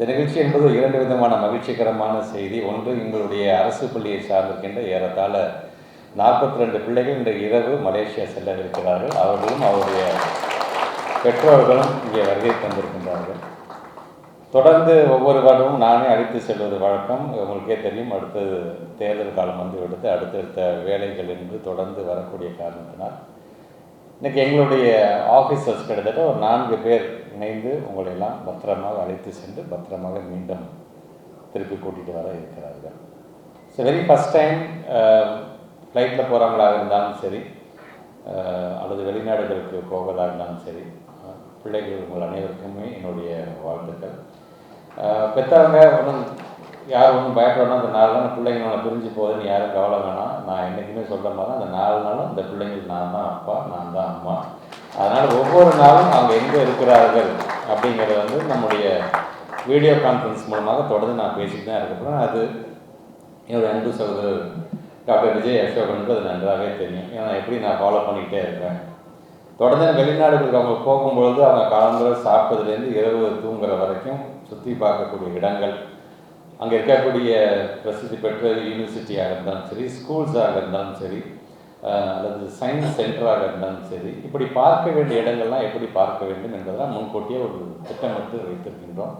இந்த நிகழ்ச்சி என்பது இரண்டு விதமான மகிழ்ச்சிகரமான செய்தி. ஒன்று, எங்களுடைய அரசு பள்ளியை சார்ந்திருக்கின்ற ஏறத்தாழ 42 பிள்ளைகள் இன்று இரவு மலேசியா செல்லவிருக்கிறார்கள். அவர்களும் அவருடைய பெற்றோர்களும் இங்கே வருகை தந்திருக்கின்றார்கள். தொடர்ந்து ஒவ்வொரு வருடமும் நானே அழைத்து செல்வது வழக்கம். உங்களுக்கே தெரியும், அடுத்தது தேர்தல் காலம் வந்துவிடுத்து அடுத்தடுத்த வேலைகள் என்று தொடர்ந்து வரக்கூடிய காரணத்தினால் இன்றைக்கி எங்களுடைய ஆஃபீஸர்ஸ் கிட்டத்தட்ட ஒரு 4 பேர் இணைந்து உங்களை எல்லாம் பத்திரமாக அழைத்து சென்று பத்திரமாக மீண்டும் திருப்பி கூட்டிகிட்டு வர இருக்கிறார்கள். ஸோ வெரி ஃபஸ்ட் டைம் ஃப்ளைட்டில் போகிறவங்களாக இருந்தாலும் சரி, அல்லது வெளிநாடுகளுக்கு போவதாக இருந்தாலும் சரி, பிள்ளைகள் உங்கள் அனைவருக்குமே என்னுடைய வாழ்த்துக்கள். பெற்றவங்க ஒன்றும் பயப்படணும். அந்த 4 நாள் பிள்ளைங்க நம்மளை பிரிஞ்சு போகுதுன்னு யாரும் கவலை வேணாம். நான் என்றைக்குமே சொல்கிற மாதிரி அந்த 4 நாளும் அந்த பிள்ளைங்களுக்கு நான் தான் அப்பா, நான் தான் அம்மா. அதனால் ஒவ்வொரு நாளும் அவங்க எங்கே இருக்கிறார்கள் அப்படிங்கிறத நம்முடைய வீடியோ கான்ஃபரன்ஸ் மூலமாக தொடர்ந்து நான் பேசிட்டு தான் இருக்கப்புறம் அது என்னுடைய அன்பு சகோதரர் டாக்டர் விஜய் அசோகனுக்கு அது நன்றாகவே தெரியும். ஏன்னா எப்படி நான் ஃபாலோ பண்ணிக்கிட்டே இருக்கேன். தொடர்ந்து வெளிநாடுகளுக்கு அவங்க போகும்பொழுது அவங்க காலம்புற சாப்பிட்டதுலேருந்து இரவு தூங்குற வரைக்கும் சுற்றி பார்க்கக்கூடிய இடங்கள், அங்கே இருக்கக்கூடிய பிரசித்தி பெற்ற யூனிவர்சிட்டியாக இருந்தாலும் சரி, ஸ்கூல்ஸாக இருந்தாலும் சரி, அல்லது சயின்ஸ் சென்டராக இருந்தாலும் சரி, இப்படி பார்க்க வேண்டிய இடங்கள்லாம் எப்படி பார்க்க வேண்டும் என்பதெல்லாம் முன்கூட்டியே ஒரு திட்டமிட்டு வைத்திருக்கின்றோம்.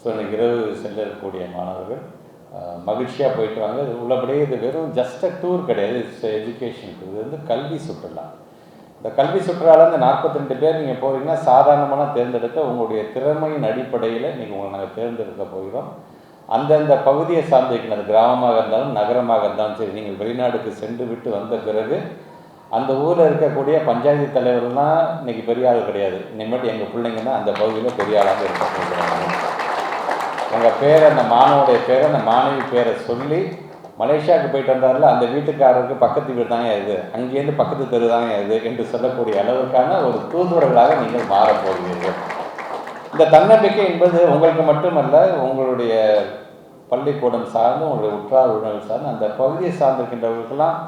ஸோ இன்றைக்கு இரவு செல்லக்கூடிய மாணவர்கள் மகிழ்ச்சியாக போயிட்டு வாங்க. இது உள்ளபடியே இது வெறும் ஜஸ்ட் அ டூர் கிடையாது, இட்ஸ் எஜுகேஷன். இது கல்வி சுற்றுலா. இந்த கல்வி சுற்றுலாவில் இந்த 42 பேர் நீங்கள் போகிறீங்கன்னா சாதாரணமான தேர்ந்தெடுக்க உங்களுடைய திறமையின் அடிப்படையில் நீங்கள் உங்களை நாங்கள் தேர்ந்தெடுக்க போகிறோம். அந்தந்த பகுதியை சார்ந்திருக்கிற கிராமமாக இருந்தாலும் நகரமாக இருந்தாலும் சரி, நீங்கள் வெளிநாடுக்கு சென்று விட்டு வந்த பிறகு அந்த ஊரில் இருக்கக்கூடிய பஞ்சாயத்து தலைவர்கள்லாம் இன்றைக்கி பெரிய ஆள் கிடையாது. இனிமேட்டு எங்கள் பிள்ளைங்கன்னா அந்த பகுதியில் பெரிய ஆளாக இருக்க போகிறாங்க. உங்கள் பேரை, அந்த மாணவனுடைய பேரை, அந்த மாணவி பேரை சொல்லி மலேசியாவுக்கு போயிட்டு வந்தார்ல அந்த வீட்டுக்காரருக்கு பக்கத்து வீடு தாங்க இது, அங்கேருந்து பக்கத்து தெரு தாங்க இது என்று சொல்லக்கூடிய அளவுக்கான ஒரு தூதுவர்களாக நீங்கள் மாறப்போகிறீர்கள். இந்த தன்னம்பிக்கை என்பது உங்களுக்கு மட்டுமல்ல, உங்களுடைய பள்ளிக்கூடம் சார்ந்து, உங்களுடைய உற்றார் உறவினர்கள் சார்ந்து, அந்த பகுதியை சார்ந்திருக்கின்றவர்களுக்கெல்லாம்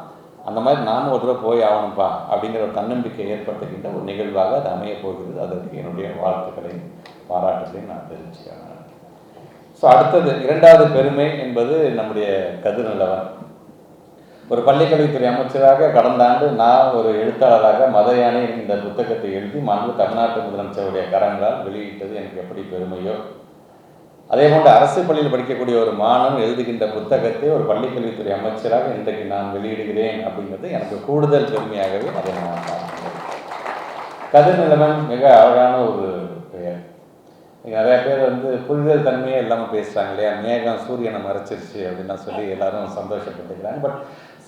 அந்த மாதிரி நானும் ஒரு தடவை போய் ஆகணும்ப்பா அப்படிங்கிற ஒரு தன்னம்பிக்கை ஏற்படுத்துகின்ற ஒரு நிகழ்வாக அது அமையப் போகிறது. அதற்கு என்னுடைய வாழ்த்துக்களையும் பாராட்டுகளையும் நான் தெரிவிச்சுக்கிறேன். ஸோ அடுத்தது 2வது பெருமை என்பது நம்முடைய கதிர்நிலவன். ஒரு பள்ளிக்கல்வித்துறை அமைச்சராக கடந்த ஆண்டு நான் ஒரு எழுத்தாளராக மத யானை இந்த புத்தகத்தை எழுதி மாண்பு தமிழ்நாட்டு முதலமைச்சருடைய கரங்களால் வெளியிட்டது எனக்கு எப்படி பெருமையோ, அதே போன்று அரசு பள்ளியில் படிக்கக்கூடிய ஒரு மாணவன் எழுதுகின்ற புத்தகத்தை ஒரு பள்ளிக்கல்வித்துறை அமைச்சராக இன்றைக்கு நான் வெளியிடுகிறேன் அப்படிங்கிறது எனக்கு கூடுதல் பெருமையாகவே அதை நான் பார்க்கிறேன். கதிர்நிலவன் மிக அழகான ஒரு பெயர். நிறைய பேர் புரிதல் தன்மையே இல்லாமல் பேசுகிறாங்க இல்லையா, மேகம் சூரியனை மறைச்சிருச்சு அப்படின்லாம் சொல்லி எல்லாரும் சந்தோஷப்பட்டுக்கிறாங்க. பட்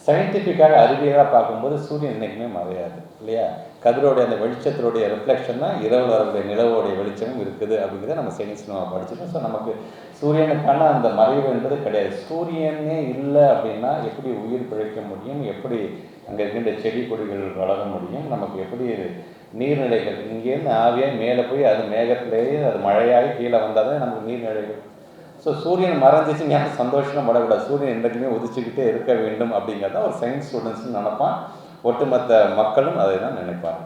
சயின்டிஃபிக்காக அறிவியலாக பார்க்கும்போது சூரியன் என்றைக்குமே மறையாது இல்லையா. கதிரோடைய அந்த வெளிச்சத்தினுடைய ரிஃப்ளெக்ஷன் தான் இரவு வரக்கூடிய நிலவோடைய வெளிச்சமும் இருக்குது அப்படிங்கிறத நம்ம சயின்ஸ் நம்ம படிச்சிருக்கோம். ஸோ நமக்கு சூரியனுக்கான அந்த மறைவு என்பது கிடையாது. சூரியனே இல்லை அப்படின்னா எப்படி உயிர் பிழைக்க முடியும், எப்படி அங்கே இருக்கின்ற செடி கொடிகள் வளர முடியும், நமக்கு எப்படி நீர்நிலைகள் இங்கேருந்து ஆவியாக மேலே போய் அது மேகத்திலேயே அது மழையாகி கீழே வந்தால் தான் நமக்கு நீர்நிலைகள். ஸோ சூரியன் மறைஞ்சிச்சுங்க சந்தோஷமாக படக்கூடாது, சூரியன் என்றைக்குமே உதிச்சுக்கிட்டே இருக்க வேண்டும் அப்படிங்கிறத ஒரு சயின்ஸ் ஸ்டூடெண்ட்ஸ்னு நினைப்பான், ஒட்டுமொத்த மக்களும் அதை தான் நினைப்பாங்க.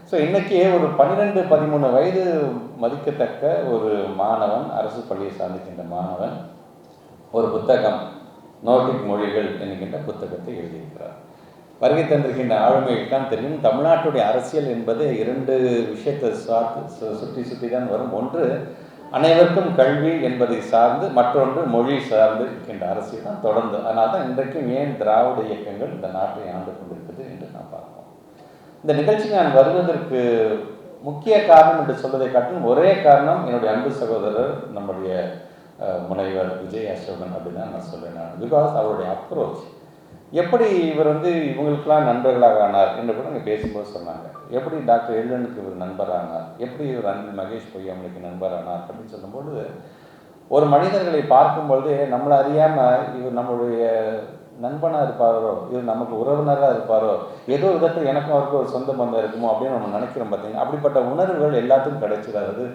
ஸோ இன்றைக்கி ஒரு 12-13 வயது மதிக்கத்தக்க ஒரு மாணவன், அரசு பள்ளியை சார்ந்திருக்கின்ற மாணவன் ஒரு புத்தகம் நோர்டிக் மொழிகள் என்கின்ற புத்தகத்தை எழுதியிருக்கிறார். வருகை தந்திருக்கின்ற ஆளுமைதான் தெரியும். தமிழ்நாட்டுடைய அரசியல் என்பது 2 விஷயத்தை சுற்றி தான் வரும். ஒன்று அனைவருக்கும் கல்வி என்பதை சார்ந்து, மற்றொன்று மொழி சார்ந்து இருக்கின்ற அரசியல் தான் தொடர்ந்து. அதனால தான் இன்றைக்கும் ஏன் திராவிட இயக்கங்கள் இந்த நாட்டை ஆண்டு கொண்டிருக்குது என்று நான் பார்ப்போம். இந்த நிகழ்ச்சிக்கு நான் வருவதற்கு முக்கிய காரணம் என்று சொல்வதை காட்டிலும் ஒரே காரணம் என்னுடைய அன்பு சகோதரர் நம்முடைய முனைவர் விஜய் அசோகன் அப்படின்னு நான் சொல்வேன். பிகாஸ் அவருடைய அப்ரோச், எப்படி இவர் இவங்களுக்கெல்லாம் நண்பர்களாக ஆனார் என்று கூட இங்கே பேசும்போது சொன்னாங்க. எப்படி டாக்டர் எழிலனுக்கு இவர் நண்பரானார், எப்படி இவர் அன்பில் மகேஷ் பொய் அவங்களுக்கு நண்பரானார் அப்படின்னு சொல்லும்போது, ஒரு மனிதர்களை பார்க்கும்பொழுது நம்மளை அறியாமல் இவர் நம்மளுடைய நண்பனாக இருப்பாரோ, இவர் நமக்கு உறவினராக இருப்பாரோ, ஏதோ விதத்தில் எனக்கும் அவருக்கு ஒரு சொந்த பந்தம் இருக்குமோ அப்படின்னு நம்ம நினைக்கிறோம். பார்த்தீங்கன்னா அப்படிப்பட்ட உணர்வுகள் எல்லாத்துக்கும் கிடைச்சிடாது.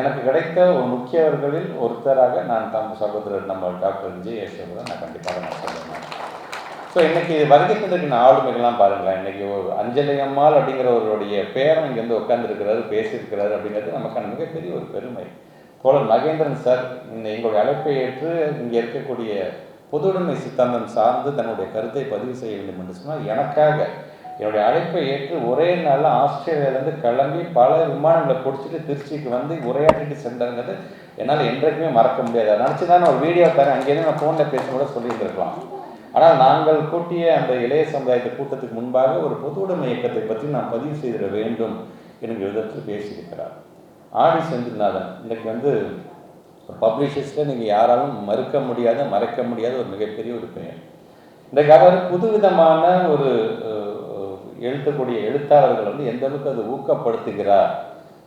எனக்கு கிடைத்த ஒரு முக்கியவர்களில் ஒருத்தராக நான் சகோதரர் நம்ம டாக்டர் விஜய் அசோகன் நான் கண்டிப்பாக நான் சொல்லுவேன். ஸோ இன்றைக்கி வருகை தந்திருக்கிற ஆளுமைகள்லாம் பாருங்களேன். இன்றைக்கி ஒரு அஞ்சலி அம்மாள் அப்படிங்கிறவருடைய பேரன் இங்கேருந்து உட்காந்துருக்கிறாரு, பேசியிருக்கிறாரு அப்படிங்கிறது நமக்கான மிகப்பெரிய ஒரு பெருமை. தோழர் மகேந்திரன் சார் எங்களுடைய அழைப்பை ஏற்று இங்கே இருக்கக்கூடிய பொதுவுடைமை சித்தாந்தம் சார்ந்து தன்னுடைய கருத்தை பதிவு செய்ய வேண்டும் என்று சொன்னால் எனக்காக என்னுடைய அழைப்பை ஏற்று ஒரே நாளில் ஆஸ்திரேலியாவிலேருந்து கிளம்பி பல விமானங்களை பிடிச்சிட்டு திருச்சிக்கு வந்து உரையாற்றிட்டு சென்றாங்கிறது என்னால் என்றைக்குமே மறக்க முடியாது. நினச்சி தான் ஒரு வீடியோ தரேன், அங்கேருந்து நான் ஃபோனில் பேச கூட சொல்லியிருந்திருக்கலாம். ஆனால் நாங்கள் கூட்டிய அந்த இளைய சமுதாயத்து கூட்டத்துக்கு முன்பாக ஒரு பொதுவுடைமை இயக்கத்தை பற்றி நான் பதிவு செய்திட வேண்டும் என்கிற விதத்தில் பேசியிருக்கிறார். ஆடி செந்தில்நாதன் இன்றைக்கு வந்து பப்ளிஷர்ஸில் நீங்கள் யாராலும் மறுக்க முடியாத மறைக்க முடியாத ஒரு மிகப்பெரிய ஒரு பெயர். இன்றைக்கு அவர் புதுவிதமான ஒரு எழுதக்கூடிய எழுத்தாளர்கள் வந்து எந்த அளவுக்கு அது ஊக்கப்படுத்துகிறார்.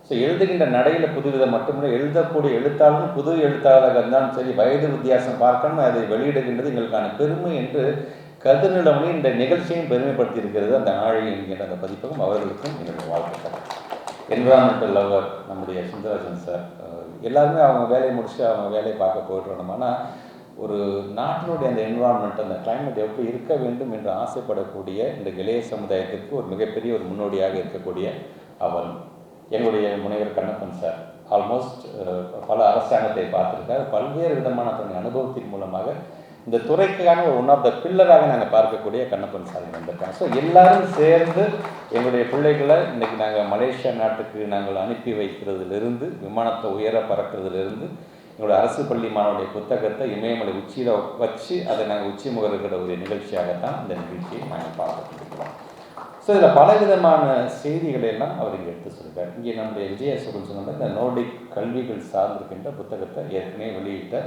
ஸோ எழுதுகின்ற நடையில் புதுவிதம் மட்டுமில்லை, எழுதக்கூடிய எழுத்தாளரும் புது எழுத்தாளராக இருந்தாலும் சரி, வயது வித்தியாசம் பார்க்கணும், அதை வெளியிடுகின்றது எங்களுக்கான பெருமை என்று கதிர்நிலமணி இந்த நிகழ்ச்சியும் பெருமைப்படுத்தி இருக்கிறது. அந்த ஆழி என்கின்ற அந்த பதிப்பகம் அவர்களுக்கும் என்னுடைய வாழ்த்துக்கள். என்விரான்மெண்டல் லவர் நம்முடைய சுந்தரராஜன் சார், எல்லாருமே அவங்க வேலையை முடிச்சுட்டு அவங்க வேலையை பார்க்க போயிட்டுருந்தோம். ஆனால் ஒரு நாட்டினுடைய அந்த என்விரான்மெண்ட், அந்த கிளைமேட் எப்படி இருக்க வேண்டும் என்று ஆசைப்படக்கூடிய இந்த இளைய சமுதாயத்திற்கு ஒரு மிகப்பெரிய ஒரு முன்னோடியாக இருக்கக்கூடிய அவர். எங்களுடைய முனைவர் கண்ணப்பன் சார் ஆல்மோஸ்ட் பல அரசாங்கத்தை பார்த்துருக்கார். பல்வேறு விதமான தன்னுடைய அனுபவத்தின் மூலமாக இந்த துறைக்கான ஒரு ஒன் ஆஃப் த பில்லராக நாங்கள் பார்க்கக்கூடிய கண்ணப்பன் சார் வந்திருக்காங்க. ஸோ எல்லாரும் சேர்ந்து எங்களுடைய பிள்ளைகளை இன்றைக்கி நாங்கள் மலேசியா நாட்டுக்கு நாங்கள் அனுப்பி வைக்கிறதுலேருந்து, விமானத்தை உயர பறக்கிறதுலேருந்து, எங்களுடைய அரசு பள்ளி மாணவருடைய புத்தகத்தை இமயமலை உச்சியில் வச்சு அதை நாங்கள் உச்சி முகருக்கிற ஒரு நிகழ்ச்சியாகத்தான் இந்த நிகழ்ச்சியை நாங்கள் பார்த்துருக்கிறோம். ஸோ இதில் பலவிதமான செய்திகளை எல்லாம் அவர் இங்கே எடுத்து சொல்கிறார். இங்கே நம்முடைய விஜயசுகன் சொன்ன இந்த நோர்டிக் கல்விகள் சார்ந்திருக்கின்ற புத்தகத்தை ஏற்கனவே வெளியிட்ட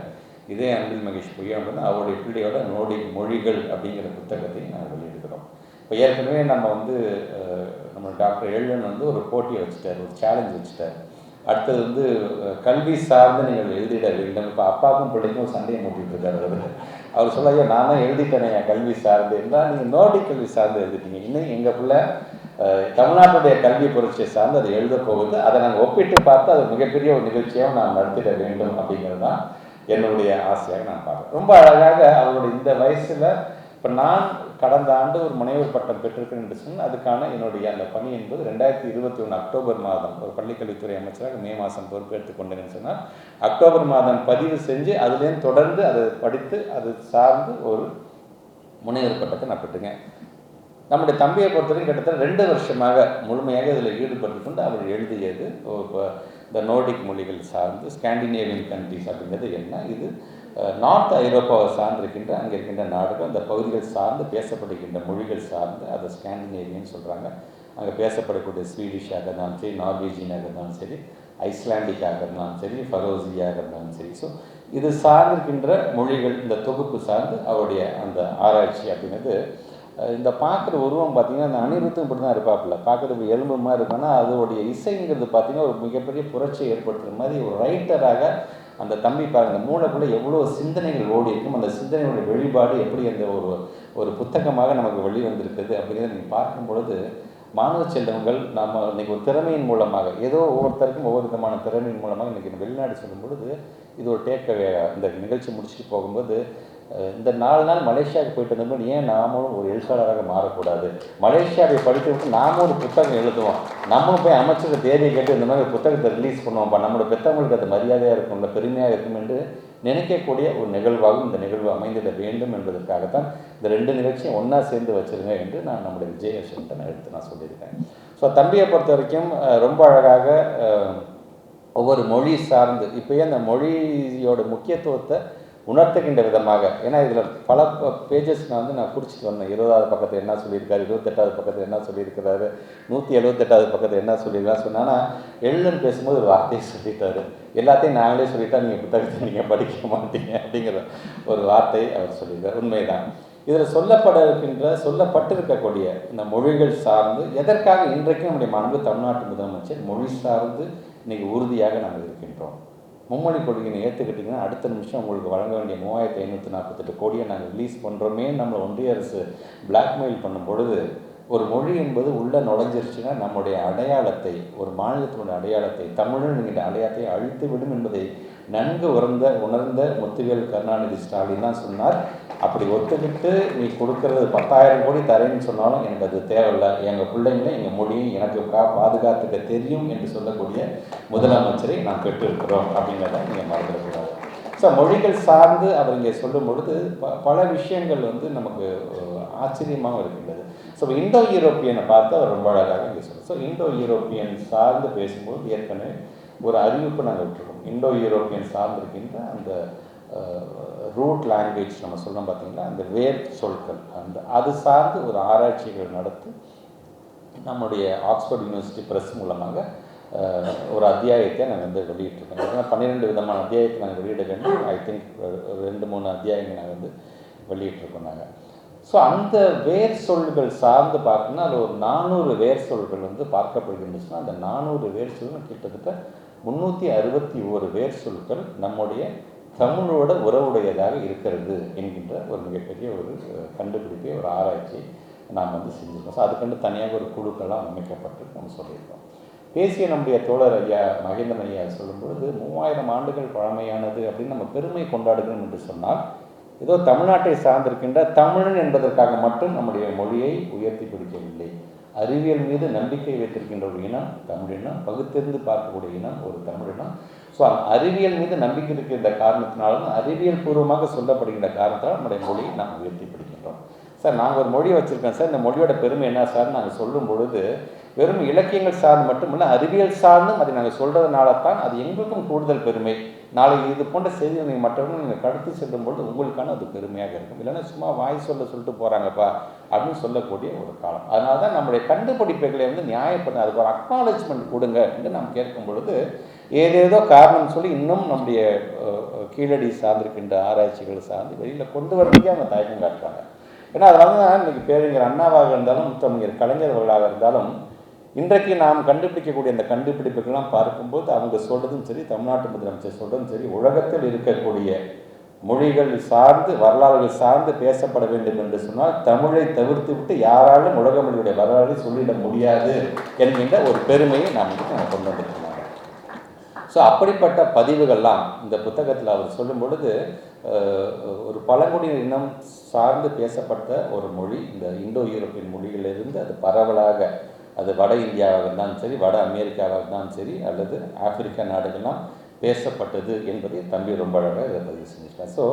இதே அன்பில் மகேஷ் பொய்யாம்பன் அவருடைய பிள்ளையோட நோர்டிக் மொழிகள் அப்படிங்கிற புத்தகத்தை நாங்கள் வெளியிடுகிறோம். இப்போ ஏற்கனவே நம்ம வந்து நம்ம டாக்டர் எழிலன் வந்து ஒரு போட்டியை வச்சுட்டார், ஒரு சேலஞ்ச் வச்சுட்டார். அடுத்தது வந்து கல்வி சார்ந்து நீங்கள் எழுதிட வேண்டும். இப்போ அப்பாவுக்கும் பிள்ளைக்கும் ஒரு சண்டையை மூட்டிகிட்டு இருக்காரு. அவர் சொல்ல, ஐயோ நான் தான் எழுதிட்டேனே என் கல்வி சார்ந்து இருந்தால் நீங்கள் நோர்டிக் கல்வி சார்ந்து எழுதிட்டீங்க. இன்னும் எங்கள் பிள்ளை தமிழ்நாட்டுடைய கல்வி புரட்சியை சார்ந்து அதை எழுத போகுது. அதை நாங்கள் ஒப்பிட்டு பார்த்து அது மிகப்பெரிய ஒரு நிகழ்ச்சியாக நான் நடத்திட வேண்டும் அப்படிங்கிறது தான் என்னுடைய ஆசையாக நான் பார்க்குறேன். ரொம்ப அழகாக அவருடைய இந்த வயசில் இப்போ நான் கடந்த ஆண்டு ஒரு முனைவர் பட்டம் பெற்றிருக்கேன் என்று சொன்னால் அதுக்கான என்னுடைய அந்த பணி என்பது 2021 அக்டோபர் மாதம் ஒரு பள்ளிக்கல்வித்துறை அமைச்சராக மே மாதம் பொறுப்பேற்றுக் கொண்டேன்னு சொன்னால் அக்டோபர் மாதம் பதிவு செஞ்சு அதுலேருந்து தொடர்ந்து அதை படித்து அது சார்ந்து ஒரு முனைவர் பட்டத்தை நான் பெற்றுங்க. நம்முடைய தம்பியை பொறுத்தவரைக்கும் கிட்டத்தட்ட 2 வருஷமாக முழுமையாக இதில் ஈடுபட்டு கொண்டு அவர் எழுதியது இப்போ இந்த நோர்டிக் மொழிகள் சார்ந்து ஸ்காண்டினேவியன் கண்ட்ரிஸ் அப்படிங்கிறது என்ன, இது நார்த் ஐரோப்பாவை சார்ந்திருக்கின்ற அங்கே இருக்கின்ற நாடுகள் அந்த பகுதிகள் சார்ந்து பேசப்படுகின்ற மொழிகள் சார்ந்து அதை ஸ்காண்டினேவியன் சொல்கிறாங்க. அங்கே பேசப்படக்கூடிய ஸ்வீடிஷாக இருந்தாலும் சரி, நார்வேஜியனாக இருந்தாலும் சரி, ஐஸ்லாண்டிக்காக இருந்தாலும் சரி, ஃபரோசியாக இருந்தாலும் சரி. ஸோ இது சார்ந்திருக்கின்ற மொழிகள் இந்த தொகுப்பு சார்ந்து அவருடைய அந்த ஆராய்ச்சி அப்படிங்கிறது இந்த பார்க்குற உருவம் பார்த்திங்கன்னா அந்த அனிருத்தும் இப்படி தான் இருப்பாப்புல, பார்க்குறதுக்கு எலும்பு மாதிரி இருக்குன்னா அதோடைய இசைங்கிறது பார்த்திங்கன்னா ஒரு மிகப்பெரிய புரட்சியை ஏற்படுத்துகிற மாதிரி ஒரு ரைட்டராக அந்த தம்பி பாருங்கள் மூளைக்குள்ளே எவ்வளோ சிந்தனைகள் ஓடி இருக்கும், அந்த சிந்தனையோட வெளிப்பாடு எப்படி அந்த ஒரு புத்தகமாக நமக்கு வெளிவந்திருக்குது அப்படிங்கிறத நீங்கள் பார்க்கும் பொழுது மாணவ செல்வங்கள் நம்ம இன்றைக்கி ஒரு திறமையின் மூலமாக ஏதோ ஒவ்வொருத்தருக்கும் ஒவ்வொரு விதமான திறமையின் மூலமாக இன்றைக்கி வெளிநாடு சொல்லும் பொழுது இது ஒரு டேக்கவே. இந்த நிகழ்ச்சி முடிச்சுட்டு போகும்போது இந்த 4 நாள் மலேசியாவுக்கு போயிட்டு இருந்தபோது ஏன் நாமளும் ஒரு எழுத்தாளராக மாறக்கூடாது, மலேசியாவை படித்து விட்டு நாமும் ஒரு புத்தகம் எழுதுவோம், நம்மளும் போய் அமைச்சர் தேதியை கேட்டு இந்த மாதிரி ஒரு புத்தகத்தை ரிலீஸ் பண்ணுவோம்ப்பா, நம்மளோட பெற்றவங்களுக்கு அது மரியாதையாக இருக்கும், இல்லை பெருமையாக இருக்கும் என்று நினைக்கக்கூடிய ஒரு நிகழ்வாகவும் இந்த நிகழ்வு அமைந்திட வேண்டும் என்பதற்காகத்தான் இந்த 2 நிகழ்ச்சியும் ஒன்றா சேர்ந்து வச்சுருங்க என்று நான் நம்முடைய விஜயலட்சுமிகிட்ட நான் சொல்லியிருக்கேன். ஸோ தம்பியை பொறுத்த வரைக்கும் ரொம்ப அழகாக ஒவ்வொரு மொழி சார்ந்து இப்போயே அந்த மொழியோட முக்கியத்துவத்தை உணர்த்துகின்ற விதமாக, ஏன்னா இதில் பல பேஜஸ் நான் குறிச்சிட்டு வந்தேன். 20வது பக்கத்தில் என்ன சொல்லியிருக்காரு, 28வது பக்கத்தில் என்ன சொல்லியிருக்கிறாரு, 178வது பக்கத்தில் என்ன சொல்லியிருக்காரு சொன்னால் எழிலன் பேசும்போது ஒரு வார்த்தையை சொல்லிட்டாரு, எல்லாத்தையும் நாங்களே சொல்லிட்டா நீங்கள் புத்தகத்தை நீங்கள் படிக்க மாட்டீங்க அப்படிங்கிற ஒரு வார்த்தை அவர் சொல்லியிருக்கார். உண்மைதான். இதில் சொல்லப்பட்டிருக்கக்கூடிய இந்த மொழிகள் சார்ந்து எதற்காக இன்றைக்கும் நம்முடைய மாண்பு தமிழ்நாட்டு முதலமைச்சர் மொழி சார்ந்து இன்றைக்கி உறுதியாக நாங்கள் இருக்கின்றோம். மும்மொழி கொள்கையை ஏற்றுக்கிட்டிங்கன்னா அடுத்த நிமிஷம் உங்களுக்கு வழங்க வேண்டிய 3548 கோடியை நாங்கள் ரிலீஸ் பண்ணுறோமே நம்மளை ஒன்றிய அரசு பிளாக்மெயில் பண்ணும் பொழுது ஒரு மொழி என்பது உள்ளே நுழைஞ்சிருச்சுன்னா நம்முடைய அடையாளத்தை, ஒரு மாநிலத்தினுடைய அடையாளத்தை, தமிழன் என்கிற அடையாளத்தை அழித்து விடும் என்பதை நன்கு உணர்ந்த முத்துவேல் கருணாநிதி ஸ்டாலின் தான் சொன்னார், அப்படி ஒத்துக்கிட்டு நீ கொடுக்கறது 10,000 கோடி தரேன்னு சொன்னாலும் எனக்கு அது தேவையில்லை, எங்கள் பிள்ளைங்களை எங்கள் மொழியும் எனக்கு பாதுகாத்துக்க தெரியும் என்று சொல்லக்கூடிய முதலமைச்சரை நாம் பெற்றிருக்கிறோம் அப்படிங்கிறத நீங்கள் மறந்துடக்கூடாது. ஸோ மொழிகள் சார்ந்து அவர் இங்கே சொல்லும் பொழுது பல விஷயங்கள் நமக்கு ஆச்சரியமாகவும் இருக்கின்றது. ஸோ இண்டோ யூரோப்பியனை பார்த்து அவர் ரொம்ப அழகாக இங்கே சொல்லுவோம். ஸோ இண்டோ யூரோப்பியன் சார்ந்து பேசும்போது ஏற்கனவே ஒரு அறிவிப்பு நாங்கள் விட்டுருக்கோம். இண்டோ யூரோப்பியன் சார்ந்திருக்கின்ற அந்த ரூட் லாங்குவேஜ் நம்ம சொல்கிறோம் பார்த்தீங்களா, அந்த வேர் சொற்கள், அது சார்ந்து ஒரு ஆராய்ச்சிகள் நடத்தி நம்முடைய ஆக்ஸ்போர்ட் யூனிவர்சிட்டி ப்ரெஸ் மூலமாக ஒரு அத்தியாயத்தை நாங்கள் வெளியிட்டிருக்கோம். ஏன்னா 12 விதமான அத்தியாயத்தை நாங்கள் வெளியிட வேண்டும். ஐ திங்க் 2-3 அத்தியாயங்கள் நாங்கள் வெளியிட்டிருக்கோம் நாங்கள். ஸோ அந்த வேர் சொல்கள் சார்ந்து பார்க்கணும்னா அது ஒரு 400 வேர் சொல்கள் பார்க்கப்படுகின்றதுன்னா அந்த 400 வேர் சொல்கள் கிட்டத்தட்ட 361 வேர் சொல்கள் நம்முடைய தமிழோட உறவுடையதாக இருக்கிறது என்கின்ற ஒரு மிகப்பெரிய ஒரு கண்டுபிடிப்பை, ஒரு ஆராய்ச்சி நாம் செஞ்சுருக்கோம். ஸோ அதுக்கண்டு தனியாக ஒரு குழுக்கெல்லாம் அமைக்கப்பட்டு நம்ம சொல்லியிருக்கோம். பேசிய நம்முடைய தோழர் ஐயா மகேந்திரன் ஐயா சொல்லும்பொழுது 3000 ஆண்டுகள் பழமையானது அப்படின்னு நம்ம பெருமை கொண்டாடுகிறோம் என்று சொன்னால், ஏதோ தமிழ்நாட்டை சார்ந்திருக்கின்ற தமிழன் என்பதற்காக மட்டும் நம்முடைய மொழியை உயர்த்தி பிடிக்கவில்லை. அறிவியல் மீது நம்பிக்கை வைத்திருக்கின்ற ஒரு இனம் தமிழினம், பகுத்தறிந்து பார்க்கக்கூடிய இனம் ஒரு தமிழினம். ஸோ அறிவியல் மீது நம்பிக்கை இருக்கின்ற காரணத்தினாலும் அறிவியல் பூர்வமாக சொல்லப்படுகின்ற காரணத்தால் நம்முடைய மொழியை நாம் உயர்த்தி பிடிக்கின்றோம். சார் நாங்கள் ஒரு மொழியை வச்சுருக்கோம் சார், இந்த மொழியோட பெருமை என்ன சார் நாங்கள் சொல்லும் பொழுது வெறும் இலக்கியங்கள் சார்ந்து மட்டுமில்லை, அறிவியல் சார்ந்தும் அதை நாங்கள் சொல்கிறதுனால தான் அது எங்களுக்கும் கூடுதல் பெருமை. நாளைக்கு இது போன்ற செய்திகள் நீங்கள் மற்றவர்கள் நீங்கள் கடத்தி செல்லும்போது உங்களுக்கான அது பெருமையாக இருக்கும். இல்லைன்னா சும்மா வாய் சொல்லிட்டு போகிறாங்கப்பா அப்படின்னு சொல்லக்கூடிய ஒரு காலம். அதனால தான் நம்முடைய கண்டுபிடிப்புகளை நியாயப்படுத்த அதுக்கு ஒரு அக்னாலஜ்மெண்ட் கொடுங்க என்று நாம் கேட்கும் பொழுது ஏதேதோ காரணம் சொல்லி இன்னும் நம்முடைய கீழடி சார்ந்திருக்கின்ற ஆராய்ச்சிகள் சார்ந்து வெளியில் கொண்டு வரதுக்கே அவங்க தயக்கம் காட்டுறாங்க. ஏன்னா அதனால தான் இன்றைக்கி பேரறிஞர் அண்ணாவாக இருந்தாலும் முத்தமிழர் கலைஞர்களாக இருந்தாலும் இன்றைக்கு நாம் கண்டுபிடிக்கக்கூடிய அந்த கண்டுபிடிப்புகள்லாம் பார்க்கும்போது அவங்க சொல்கிறதும் சரி, தமிழ்நாட்டு முதலமைச்சர் சொல்கிறதும் சரி, உலகத்தில் இருக்கக்கூடிய மொழிகள் சார்ந்து வரலாறுகள் சார்ந்து பேசப்பட வேண்டும் என்று சொன்னால் தமிழை தவிர்த்து விட்டு யாராலும் உலக மொழியுடைய வரலாறை சொல்லிட முடியாது என்கின்ற ஒரு பெருமையை நாம் கொண்டு வந்திருக்கிறாங்க. ஸோ அப்படிப்பட்ட பதிவுகள்லாம் இந்த புத்தகத்தில் அவர் சொல்லும் பொழுது ஒரு பழங்குடியின இனம் சார்ந்து பேசப்பட்ட ஒரு மொழி இந்த இண்டோ யூரோப்பியன் மொழிகளிலிருந்து அது பரவலாக அது வட இந்தியாவாக இருந்தாலும் சரி, வட அமெரிக்காவாக இருந்தாலும் சரி, அல்லது ஆப்பிரிக்கா நாடுகள்லாம் பேசப்பட்டது என்பதை தம்பி ரொம்ப அழகாக இதை பதிவு செஞ்சுருக்கார். ஸோ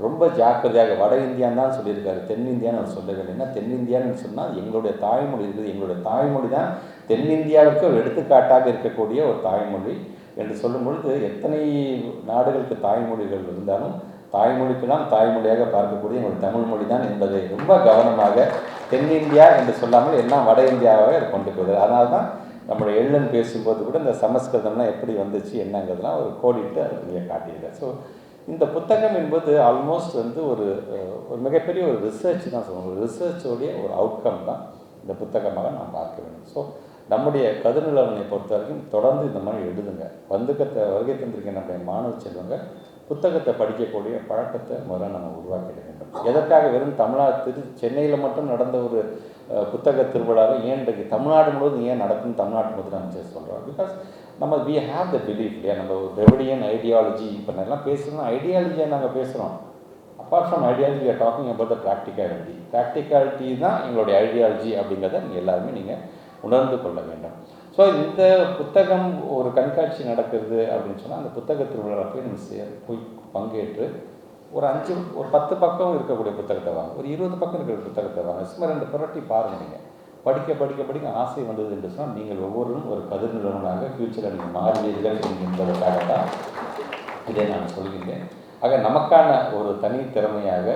ரொம்ப ஜாக்கிரதையாக வட இந்தியான்னு தான் சொல்லியிருக்காரு, தென்னிந்தியான்னு அவர் சொல்லவில்லை. ஏன்னா தென்னிந்தியான்னு சொன்னால் எங்களுடைய தாய்மொழி இருக்குது, எங்களுடைய தாய்மொழி தான் தென்னிந்தியாவுக்கு ஒரு எடுத்துக்காட்டாக இருக்கக்கூடிய ஒரு தாய்மொழி என்று சொல்லும் பொழுது எத்தனை நாடுகளுக்கு தாய்மொழிகள் இருந்தாலும் தாய்மொழிக்கெல்லாம் தாய்மொழியாக பார்க்கக்கூடிய எங்களுடைய தமிழ் மொழி தான் என்பதை ரொம்ப கவனமாக தென்னிந்தியா என்று சொல்லாமல் எல்லாம் வட இந்தியாவாக அதை கொண்டு போகுது. அதனால தான் நம்மளுடைய எள்ளன் பேசும்போது கூட இந்த சமஸ்கிருதம்லாம் எப்படி வந்துச்சு என்னங்கிறதுலாம் ஒரு கோடிட்டு அதுக்கு காட்டியிருக்காரு. ஸோ இந்த புத்தகம் என்பது ஆல்மோஸ்ட் ஒரு மிகப்பெரிய ஒரு ரிசர்ச் தான் சொல்லுவோம். ஒரு ரிசர்ச்சோடைய ஒரு அவுட்கம் தான் இந்த புத்தகமாக நாம் பார்க்க வேண்டும். ஸோ நம்முடைய கதிர்நிலவனை பொறுத்த வரைக்கும் தொடர்ந்து இந்த மாதிரி எழுதுங்க. வருகை தந்திருக்க நம்முடைய மாணவ செல்வங்க புத்தகத்தை படிக்கக்கூடிய பழக்கத்தை முதல்ல நம்ம உருவாக்கிட வேண்டும். எதற்காக வெறும் சென்னையில் மட்டும் நடந்த ஒரு புத்தக திருவிழாவை ஏன் இன்றைக்கு தமிழ்நாடு முழுவதும் ஏன் நடக்குன்னு தமிழ்நாட்டு முதலமைச்சர் சொல்கிறோம்? பிகாஸ் நம்ம வி ஹேவ் த பிலீஃப் இல்லையா, நம்ம ஒரு திராவிடியன் ஐடியாலஜி இப்போ நல்லா பேசுகிறோம், ஐடியாலஜியை நாங்கள் பேசுகிறோம். Apart from ideology we are talking about the practicality தான் எங்களுடைய ஐடியாலஜி அப்படிங்கிறத நீங்கள் எல்லாருமே நீங்கள் உணர்ந்து கொள்ள வேண்டும். ஸோ இந்த புத்தகம் ஒரு கண்காட்சி நடக்கிறது அப்படின்னு சொன்னால் அந்த புத்தக திருவிழா போய் நம்ம போய் பங்கேற்று ஒரு 10 பக்கம் இருக்கக்கூடிய புத்தகத்தை வாங்க, ஒரு 20 பக்கம் இருக்கிற புத்தகத்தை வாங்க, சும்மா 2 புரட்டி பாருங்கள். நீங்கள் படிக்க ஆசை வந்தது என்று சொன்னால் நீங்கள் ஒவ்வொருவரும் ஒரு கதிர் நிறுவனமாக ஃப்யூச்சரில் நீங்கள் மாறுவீர்கள் என்பதற்காக தான் இதை நான் சொல்கின்றேன். ஆக நமக்கான ஒரு தனி திறமையாக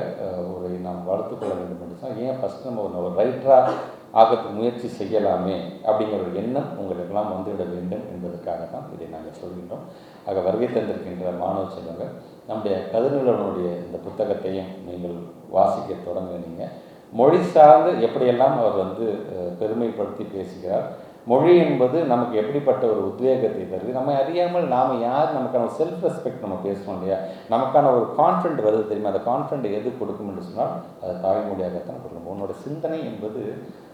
ஒரு நாம் வளர்த்துக்கொள்ள வேண்டும் என்று சொன்னால் ஏன் ஃபஸ்ட் நம்ம ஒரு ரைட்டராக ஆகத்துக்கு முயற்சி செய்யலாமே அப்படிங்கிற ஒரு எண்ணம் உங்களுக்கெல்லாம் வந்துவிட வேண்டும் என்பதற்காக தான் இதை நாங்கள் சொல்கின்றோம். ஆக வருகை தந்திருக்கின்ற மாணவ செல்வங்கள் நம்முடைய கதிர்நிலவனுடைய இந்த புத்தகத்தையும் நீங்கள் வாசிக்க தொடங்குனீங்க. மொழி சார்ந்து எப்படியெல்லாம் அவர் பெருமைப்படுத்தி பேசுகிறார். மொழி என்பது நமக்கு எப்படிப்பட்ட ஒரு உத்வேகத்தை தருது, நம்ம அறியாமல் நாம் யார் நமக்கான செல்ஃப் ரெஸ்பெக்ட் நம்ம பேசுவோம் இல்லையா, நமக்கான ஒரு கான்ஃபிடென்ட் வருது தெரியுமா, அந்த கான்ஃபிடென்ட் எது கொடுக்கும் என்று சொன்னால் அது தாய்மொழியாகத்தான் கொடுக்கும். உன்னோட சிந்தனை என்பது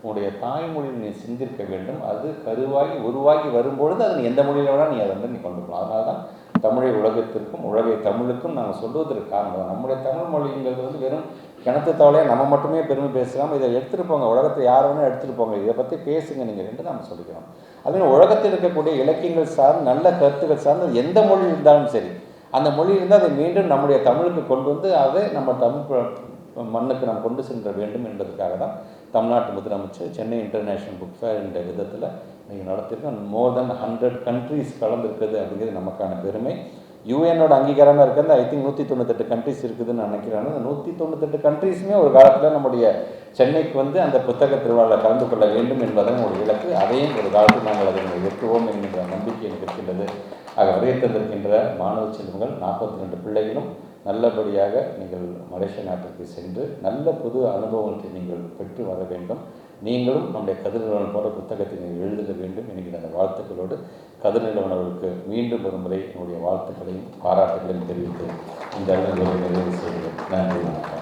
உன்னுடைய தாய்மொழியில் நீ சிந்திருக்க வேண்டும். அது கருவாகி உருவாகி வரும்பொழுது அது எந்த மொழியில் வேணால் நீ அதை நீ கொண்டு போகலாம். அதனால தான் தமிழை உலகத்திற்கும் உலகை தமிழுக்கும் நாங்கள் சொல்வதற்கு காரணம் நம்முடைய தமிழ் மொழிங்கிறது வந்து வெறும் கிணத்து தவளையாக நம்ம மட்டுமே பெருமை பேசலாம். இதை எடுத்துகிட்டு போங்க, உலகத்தை யார் வேணால் எடுத்துகிட்டு போங்க, இதை பற்றி பேசுங்க நீங்கள் என்று நம்ம சொல்லிக்கிறோம். அதுவே உலகத்தில் இருக்கக்கூடிய இலக்கியங்கள் சார்ந்து நல்ல கருத்துக்கள் சார்ந்து எந்த மொழி இருந்தாலும் சரி, அந்த மொழி இருந்தால் அதை மீண்டும் நம்முடைய தமிழுக்கு கொண்டு வந்து அதை நம்ம தமிழ் மண்ணுக்கு நாம் கொண்டு சென்ற வேண்டும் என்பதற்காக தான் தமிழ்நாட்டு முதலமைச்சர் சென்னை இன்டர்நேஷ்னல் புக் ஃபேர் என்ற விதத்தில் நீங்கள் நடத்திருக்கோம். மோர் தென் 100 கண்ட்ரீஸ் கலந்துருக்குது அப்படிங்கிறது நமக்கான பெருமை. யூஎனோட அங்கீகாரமாக இருக்கிறது ஐ திங்க் 198 கண்ட்ரிஸ் இருக்குதுன்னு நினைக்கிறாங்க. அந்த 198 கண்ட்ரிஸுமே ஒரு காலத்தில் நம்முடைய சென்னைக்கு வந்து அந்த புத்தக திருவிழாவில் கலந்து கொள்ள வேண்டும் என்பதன் ஒரு இலக்கு. அதையும் ஒரு காலத்தில் நாங்கள் அதை எட்டுவோம் என்கின்ற நம்பிக்கை எனக்கு இருக்கின்றது. ஆக வருகை தந்திருக்கின்ற மாணவ செல்வங்கள் 42 பிள்ளைகளும் நல்லபடியாக நீங்கள் மலேசியா நாட்டிற்கு சென்று நல்ல புது அனுபவத்தை நீங்கள் பெற்று வர வேண்டும். நீங்களும் நம்முடைய கதிர் நிறுவனம் போன்ற புத்தகத்தை நீங்கள் எழுத வேண்டும் என்கிற அந்த வாழ்த்துக்களோடு கதிர் நிறுவனங்களுக்கு மீண்டும் ஒரு முறை என்னுடைய வாழ்த்துக்களையும் பாராட்டுகளையும் தெரிவித்து இந்த அளவில் நிறைவு செய்கிறேன். நன்றி, வணக்கம்.